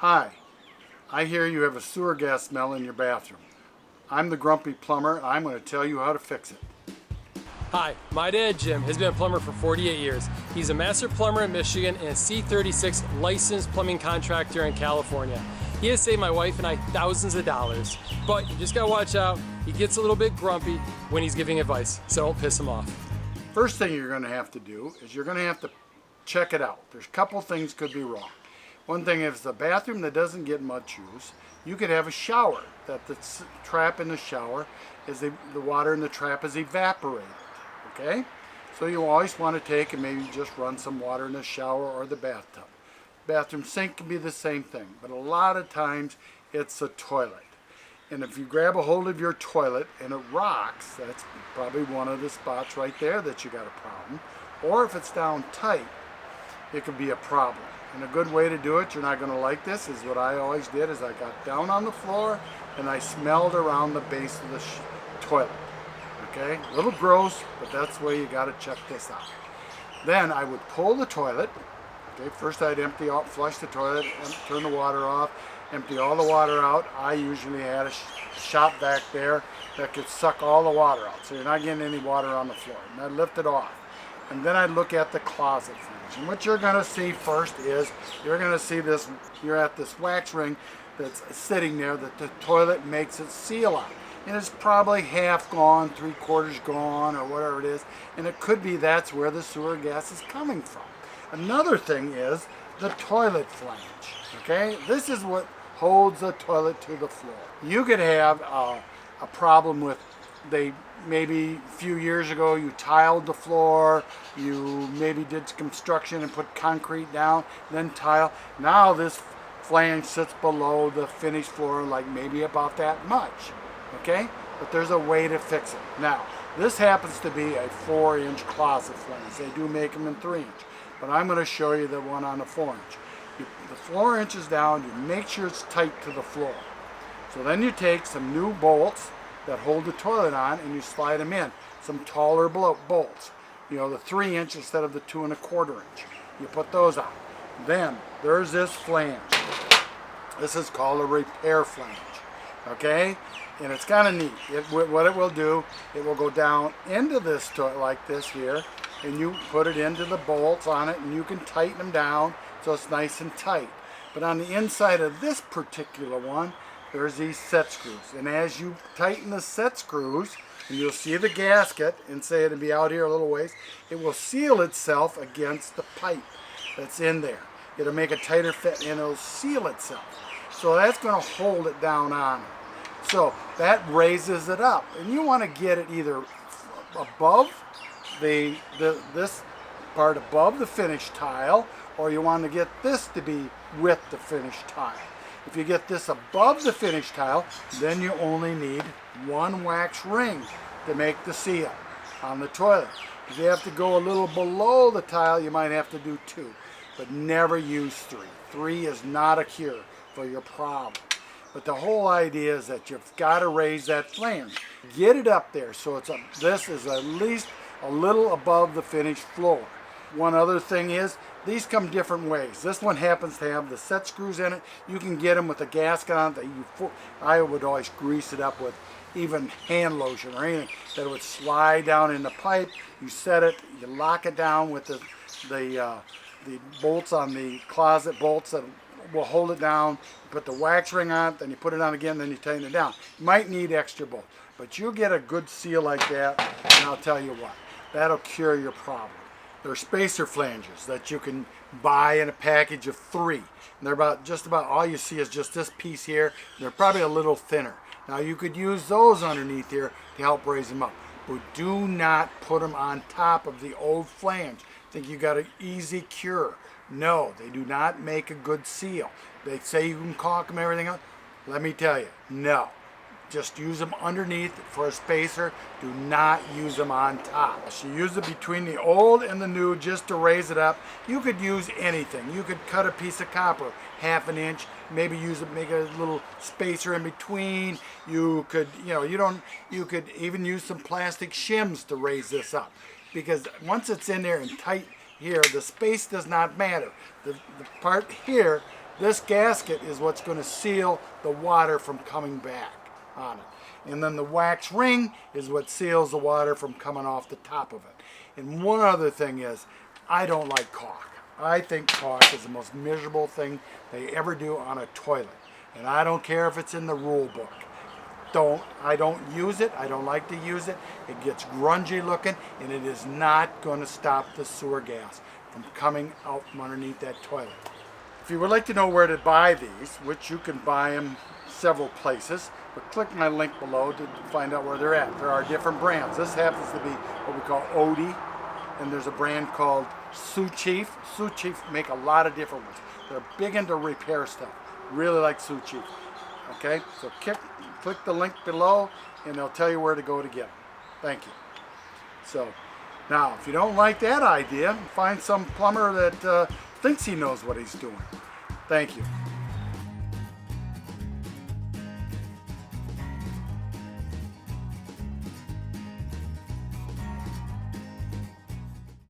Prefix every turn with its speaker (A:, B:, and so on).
A: Hi, I hear you have a sewer gas smell in your bathroom. I'm the grumpy plumber and I'm going to tell you how to fix it.
B: Hi, my dad Jim has been a plumber for 48 years. He's a master plumber in Michigan and a C36 licensed plumbing contractor in California. He has saved my wife and I thousands of dollars. But you just gotta watch out. He gets a little bit grumpy when he's giving advice, so don't piss him off.
A: First thing you're going to have to do is you're going to have to check it out. There's a couple things could be wrong. One thing, if it's a bathroom that doesn't get much use, you could have a shower. That the trap in the shower is the water in the trap is evaporated. Okay? So you always want to take and maybe just run some water in the shower or the bathtub. Bathroom sink can be the same thing, but a lot of times it's the toilet. And if you grab a hold of your toilet and it rocks, that's probably one of the spots right there that you got a problem. Or if it's down tight, it could be a problem. And a good way to do it, you're not going to like this, is what I always did, is I got down on the floor and I smelled around the base of the toilet. Okay, a little gross, but that's the way you got to check this out. Then I would pull the toilet. Okay, first I'd flush the toilet, and turn the water off, empty all the water out. I usually had a shop back there that could suck all the water out, so you're not getting any water on the floor. And I'd lift it off. And then I'd look at the closet flange. And what you're going to see first is, you're going to see this, you're at this wax ring that's sitting there that the toilet makes it seal on. And it's probably half gone, 3/4 gone, or whatever it is. And it could be that's where the sewer gas is coming from. Another thing is the toilet flange. Okay, this is what holds the toilet to the floor. You could have a problem with, maybe a few years ago you tiled the floor, you maybe did construction and put concrete down, then tile. Now this flange sits below the finished floor, like maybe about that much. Okay, but there's a way to fix it. Now, this happens to be a 4-inch closet flange. They do make them in 3-inch, but I'm going to show you the one on the 4-inch. The 4 inches down, you make sure it's tight to the floor. So then you take some new bolts that hold the toilet on and you slide them in. Some taller bolts. You know, the 3-inch instead of the 2 1/4 inch. You put those on. Then there's this flange. This is called a repair flange. Okay? And it's kind of neat. What it will do, it will go down into this toilet like this here, and you put it into the bolts on it, and you can tighten them down so it's nice and tight. But on the inside of this particular one, there's these set screws. And as you tighten the set screws, and you'll see the gasket, and say it'll be out here a little ways, it will seal itself against the pipe that's in there. It'll make a tighter fit, and it'll seal itself. So that's going to hold it down on it. So that raises it up, and you want to get it either above this part above the finished tile, or you want to get this to be with the finished tile. If you get this above the finished tile, then you only need 1 wax ring to make the seal on the toilet. If you have to go a little below the tile, you might have to do 2, but never use 3. 3 is not a cure for your problem. But the whole idea is that you've got to raise that flange. Get it up there so this is at least a little above the finished floor. One other thing is, these come different ways. This one happens to have the set screws in it. You can get them with a gasket on it. I would always grease it up with even hand lotion or anything that would slide down in the pipe. You set it, you lock it down with the bolts on the closet bolts that will hold it down. You put the wax ring on it, then you put it on again, then you tighten it down. You might need extra bolts, but you'll get a good seal like that, and I'll tell you what, that'll cure your problem. There are spacer flanges that you can buy in a package of 3. And they're just about all you see is just this piece here. They're probably a little thinner. Now you could use those underneath here to help raise them up, but do not put them on top of the old flange. Think you got an easy cure. No, they do not make a good seal. They say you can caulk them and everything else. Let me tell you, no. Just use them underneath for a spacer. Do not use them on top. So use it between the old and the new just to raise it up. You could use anything. You could cut a piece of copper, 1/2 inch, maybe use it, make a little spacer in between. You could, you could even use some plastic shims to raise this up. Because once it's in there and tight here, the space does not matter. The part here This gasket is what's going to seal the water from coming back on it. And then the wax ring is what seals the water from coming off the top of it. And one other thing is, I don't like caulk. I think caulk is the most miserable thing they ever do on a toilet. And I don't care if it's in the rule book. I don't use it. I don't like to use it. It gets grungy looking, and it is not going to stop the sewer gas from coming out from underneath that toilet. If you would like to know where to buy these, which you can buy them several places, but click my link below to find out where they're at. There are different brands. This happens to be what we call Odie, and there's a brand called Sioux Chief. Sioux Chief make a lot of different ones. They're big into repair stuff. Really like Sioux Chief. Okay, so click the link below, and they'll tell you where to go to get them. Thank you. So, now, if you don't like that idea, find some plumber that thinks he knows what he's doing. Thank you.